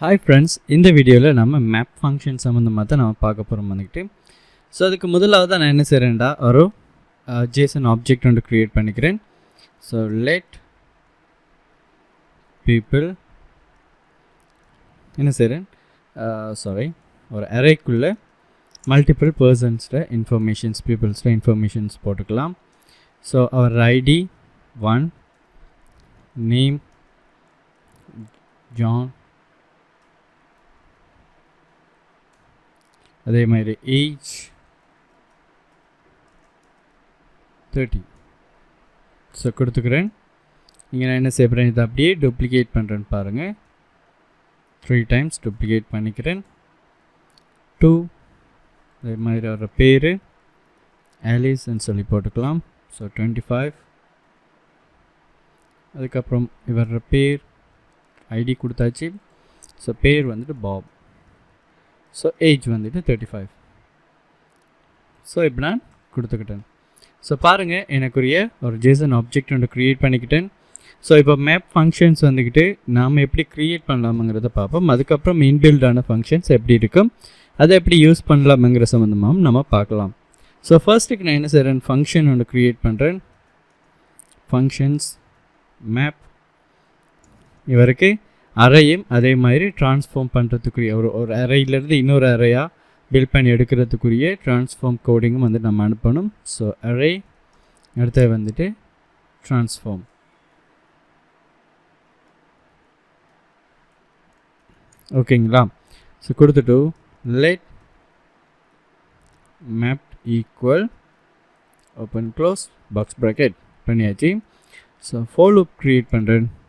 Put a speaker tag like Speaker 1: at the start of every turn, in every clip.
Speaker 1: Hi friends, இந்த வீடியோவில் நம்ம map function சம்மந்தமாக தான் நம்ம பார்க்க போகிறோம் வந்துக்கிட்டு. ஸோ அதுக்கு முதலாவது நான் என்ன செய்கிறேன்டா ஒரு JSON ஆப்ஜெக்ட் ஒன்று க்ரியேட் பண்ணிக்கிறேன். ஸோ லெட் பீப்புள் என்ன செய்கிறேன் ஒரு அரேக்குள்ளே மல்டிபிள் பர்சன்ஸில் இன்ஃபர்மேஷன்ஸ் பீப்புள்ஸில் இன்ஃபர்மேஷன்ஸ் போட்டுக்கலாம். ஸோ அவர் ஐடி 1, நேம் ஜான், அதே மாதிரி ஏஜ் 30. ஸோ கொடுத்துக்கிறேன். இங்கே நான் என்ன செய்கிறேன், இதை அப்படியே டூப்ளிகேட் பண்ணுறேன்னு பாருங்கள். 3 times டூப்ளிகேட் பண்ணிக்கிறேன். 2 அதே மாதிரி வர பேர் ஆலிஸ்ன்னு சொல்லி போட்டுக்கலாம். ஸோ 25. அதுக்கப்புறம் இவர பேர் ஐடி கொடுத்தாச்சு. ஸோ பேர் வந்துட்டு பாப். ஸோ ஏஜ் வந்துட்டு 35. ஸோ இப்போ நான் கொடுத்துக்கிட்டேன். ஸோ பாருங்கள், எனக்குரிய ஒரு ஜேசன் ஆப்ஜெக்ட் ஒன்று க்ரியேட் பண்ணிக்கிட்டேன். ஸோ இப்போ மேப் ஃபங்க்ஷன்ஸ் வந்துக்கிட்டு நாம் எப்படி க்ரியேட் பண்ணலாமுங்கிறத பார்ப்போம். அதுக்கப்புறம் இன்பில்டான ஃபங்க்ஷன்ஸ் எப்படி இருக்கும், அதை எப்படி யூஸ் பண்ணலாமுங்கிற சம்மந்தமாகவும் நம்ம பார்க்கலாம். ஸோ ஃபர்ஸ்ட்டுக்கு நான் என்ன செய்கிறேன், ஃபங்க்ஷன் ஒன்று க்ரியேட் பண்ணுறேன். ஃபங்க்ஷன்ஸ் மேப் இவருக்கு அறையும் அதே மாதிரி ட்ரான்ஸ்ஃபார்ம் பண்ணுறதுக்குரிய ஒரு அறையிலேருந்து இன்னொரு அறையாக பில்ட் பண்ணி எடுக்கிறதுக்குரிய ட்ரான்ஸ்ஃபார்ம் கோடிங்கும் வந்து நம்ம அனுப்பணும். ஸோ அரே அடுத்த வந்துட்டு ட்ரான்ஸ்ஃபார்ம். ஓகேங்களா? ஸோ கொடுத்துட்டு let map equal open close box bracket பண்ணியாச்சு. ஸோ ஃபார் லூப் க்ரியேட் பண்ணிட்டு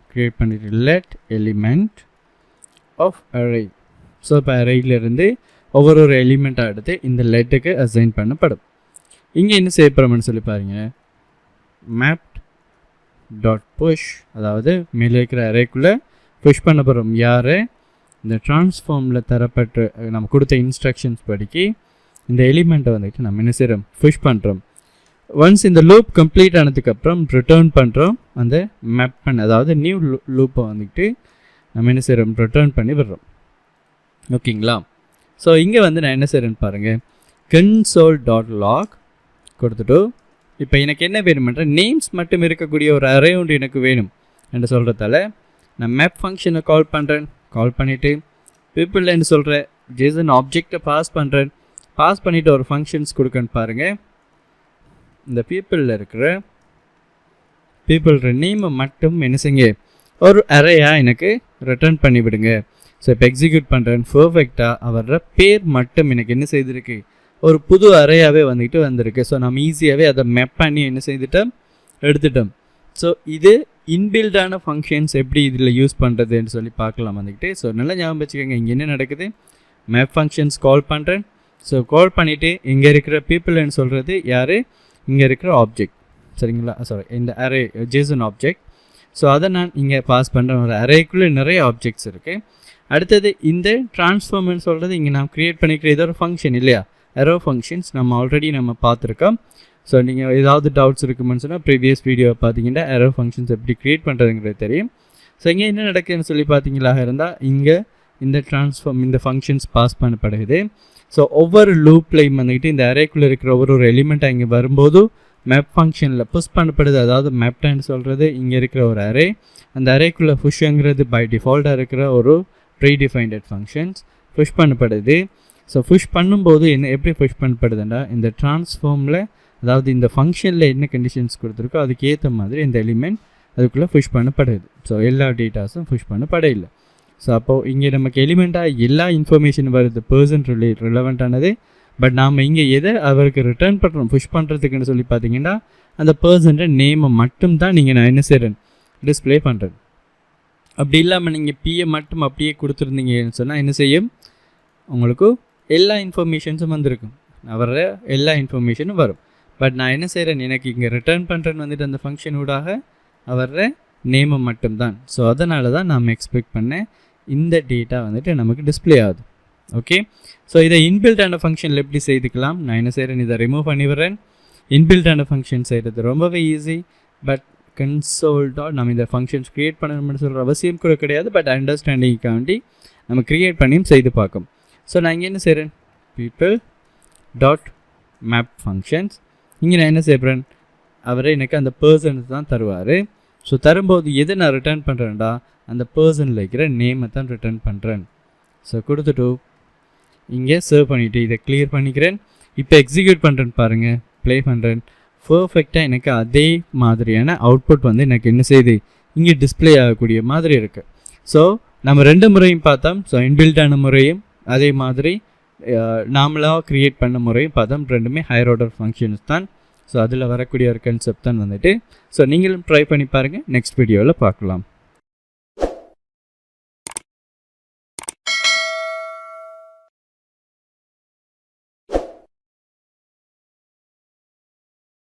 Speaker 1: let element of array. So இப்போ அரேயிலிருந்து ஒவ்வொரு எலிமெண்ட்டாக எடுத்து இந்த லெட்டுக்கு அசைன் பண்ணப்படும். இங்கே என்ன செய்யப்படும்னு சொல்லி பாருங்கள், மேப்ட் டாட் புஷ், அதாவது மேலே இருக்கிற அரேக்குள்ளே புஷ் பண்ண போகிறோம். யார் இந்த ட்ரான்ஸ்ஃபார்மில் தரப்பட்டு நம்ம கொடுத்த இன்ஸ்ட்ரக்ஷன்ஸ் படிக்கி இந்த எலிமெண்ட்டை வந்துட்டு நம்ம என்ன செய்கிறோம், புஷ் பண்ணுறோம். ஒன்ஸ் இந்த லூப் கம்ப்ளீட் ஆனதுக்கப்புறம் ரிட்டர்ன் பண்ணுறோம் அந்த மேப் பண்ண, அதாவது நியூ லூப்பை வந்துக்கிட்டு நம்ம என்ன செய்கிறோம், ரிட்டர்ன் பண்ணி விடுறோம். ஓகேங்களா? ஸோ இங்கே வந்து நான் என்ன செய்கிறேன்னு பாருங்கள், console.log கொடுத்துட்டு இப்போ எனக்கு என்ன வேணுமென்ற நேம்ஸ் மட்டும் இருக்கக்கூடிய ஒரு அரே ஒன்று எனக்கு வேணும் என்று சொல்கிறதால நான் மேப் ஃபங்க்ஷனை கால் பண்ணுறேன். கால் பண்ணிவிட்டு பீப்புள் என்று சொல்கிற ஜேசன் ஆப்ஜெக்டை பாஸ் பண்ணுறேன். பாஸ் பண்ணிவிட்டு ஒரு ஃபங்க்ஷன்ஸ் கொடுக்கன்னு பாருங்கள். இந்த பீப்புளில் இருக்கிற பீப்புளோட நேமை மட்டும் என்ன செய்யுங்க, ஒரு அரேயாக எனக்கு ரிட்டர்ன் பண்ணிவிடுங்க. ஸோ இப்போ எக்ஸிக்யூட் பண்ணுறேன். பர்ஃபெக்டாக அவரோட பேர் மட்டும் எனக்கு என்ன செய்திருக்கு, ஒரு புது அரேயாகவே வந்துக்கிட்டு வந்திருக்கு. ஸோ நம்ம ஈஸியாகவே அதை மேப் பண்ணி என்ன செய்துட்டோம், எடுத்துட்டோம். ஸோ இது இன்பில்டான ஃபங்க்ஷன்ஸ் எப்படி இதில் யூஸ் பண்ணுறதுன்னு சொல்லி பார்க்கலாம் வந்துக்கிட்டு. ஸோ நல்லா ஞாபகம் வச்சுக்கோங்க, இங்கே என்ன நடக்குது, மேப் ஃபங்க்ஷன்ஸ் கால் பண்ணுறேன். ஸோ கால் பண்ணிவிட்டு இங்கே இருக்கிற பீப்புள்னு சொல்கிறது யார், இங்கே இருக்கிற ஆப்ஜெக்ட், சரிங்களா, இந்த அரே ஜேசன் ஆப்ஜெக்ட். ஸோ அதை நான் இங்கே பாஸ் பண்ணுறேன். ஒரு அரேக்குள்ளே நிறைய ஆப்ஜெக்ட்ஸ் இருக்குது. அடுத்தது இந்த ட்ரான்ஸ்ஃபார்ம்னு சொல்கிறது இங்கே நான் க்ரியேட் பண்ணிக்கிற இது ஒரு ஃபங்க்ஷன் இல்லையா, அரோ ஃபங்க்ஷன்ஸ் நம்ம ஆல்ரெடி நம்ம பார்த்துருக்கோம். ஸோ நீங்கள் ஏதாவது டவுட்ஸ் இருக்குமென்னு சொன்னால் ப்ரீவியஸ் வீடியோவை பார்த்தீங்கன்னா அரோ ஃபங்க்ஷன்ஸ் எப்படி க்ரியேட் பண்ணுறதுங்கிறது தெரியும். ஸோ இங்கே என்ன நடக்குதுன்னு சொல்லி பார்த்தீங்களா இருந்தால் இங்கே இந்த இந்த ஃபங்க்ஷன்ஸ் பாஸ் பண்ணப்படுகிறது. ஸோ ஒவ்வொரு லூப்லையும் வந்துக்கிட்டு இந்த அரேக்குள்ளே இருக்கிற ஒவ்வொரு எலிமெண்ட்டாக இங்கே வரும்போது மேப் ஃபங்க்ஷனில் புஷ் பண்ணப்படுது. அதாவது மேப்டான்னு சொல்கிறது இங்கே இருக்கிற ஒரு அரே, அந்த அரேக்குள்ளே புஷ்ங்கிறது பை டிஃபால்ட்டாக இருக்கிற ஒரு ப்ரீடிஃபைண்டட் ஃபங்க்ஷன்ஸ் புஷ் பண்ணப்படுது. ஸோ புஷ் பண்ணும்போது எப்படி புஷ் பண்ணப்படுதுன்னா இந்த ட்ரான்ஸ்ஃபார்மில், அதாவது இந்த ஃபங்க்ஷனில் என்ன கண்டிஷன்ஸ் கொடுத்துருக்கோ அதுக்கு ஏற்ற மாதிரி இந்த எலிமெண்ட் அதுக்குள்ளே புஷ் பண்ணப்படுது. ஸோ எல்லா டேட்டாஸும் புஷ் பண்ணப்பட இல்லை. ஸோ அப்போது இங்கே நமக்கு எலிமெண்ட்டாக எல்லா இன்ஃபர்மேஷன் வருது, பர்சன் ரிலவெண்ட்டானது. பட் நாம் இங்கே எதை அவருக்கு ரிட்டர்ன் பண்ணுறோம் புஷ் பண்ணுறதுக்குன்னு சொல்லி பார்த்தீங்கன்னா அந்த பர்சன்ட நேமை மட்டும்தான் நான் என்ன செய்கிறேன், டிஸ்பிளே பண்ணுறேன். அப்படி இல்லாமல் நீங்கள் பிஏ மட்டும் அப்படியே கொடுத்துருந்தீங்கன்னு சொன்னால் என்ன செய்யும், உங்களுக்கு எல்லா இன்ஃபர்மேஷன்ஸும் வந்திருக்கும், வர்ற எல்லா இன்ஃபர்மேஷனும் வரும். பட் நான் என்ன செய்கிறேன், எனக்கு இங்கே ரிட்டர்ன் பண்ணுறேன்னு வந்துட்டு அந்த ஃபங்க்ஷன் ஊடாக வர்ற நேமை மட்டும்தான். ஸோ அதனால தான் நாம் எக்ஸ்பெக்ட் பண்ணேன் இந்த டேட்டா வந்துட்டு நமக்கு டிஸ்பிளே ஆகுது. ஓகே, ஸோ இதை இன்பில்டான ஃபங்க்ஷனில் எப்படி செய்துக்கலாம், நான் என்ன செய்கிறேன், இதை ரிமூவ் பண்ணி விடுறேன். இன்பில்டான ஃபங்க்ஷன் செய்கிறது ரொம்பவே ஈஸி. பட் console dot நம்ம இந்த ஃபங்க்ஷன்ஸ் க்ரியேட் பண்ணணும்னு சொல்கிற அவசியம் கூட கிடையாது. பட் அண்டர்ஸ்டாண்டிங்காண்டி நம்ம க்ரியேட் பண்ணியும் செய்து பார்க்கும். ஸோ நான் இங்கே என்ன செய்கிறேன், people டாட் மேப் ஃபங்க்ஷன்ஸ். இங்கே நான் என்ன செய்கிறேன், அவரை எனக்கு அந்த பர்சனுக்கு தான் தருவார். ஸோ தரும்போது எது நான் ரிட்டர்ன் பண்ணுறேன்டா, அந்த பர்சனில் இருக்கிற நேமை தான் ரிட்டர்ன் பண்ணுறேன். ஸோ கொடுத்துட்டு இங்கே சேவ் பண்ணிவிட்டு இதை கிளியர் பண்ணிக்கிறேன். இப்போ எக்ஸிக்யூட் பண்ணுறேன்னு பாருங்கள், ப்ளே பண்ணுறேன். பர்ஃபெக்டாக எனக்கு அதே மாதிரியான அவுட்புட் வந்து எனக்கு என்ன செய்யுது, இங்கே டிஸ்பிளே ஆகக்கூடிய மாதிரி இருக்குது. ஸோ நம்ம 2 முறையும் பார்த்தோம். ஸோ இன்பில்டான முறையும் அதே மாதிரி நாமளாக க்ரியேட் பண்ண முறையும் பார்த்தோம். ரெண்டுமே ஹையர் ஆர்டர் ஃபங்க்ஷன்ஸ் தான். ஸோ அதில் வரக்கூடிய ஒரு கான்செப்ட் தான் வந்துட்டு. ஸோ நீங்களும் ட்ரை பண்ணி பாருங்கள். நெக்ஸ்ட் வீடியோவில் பார்க்கலாம்.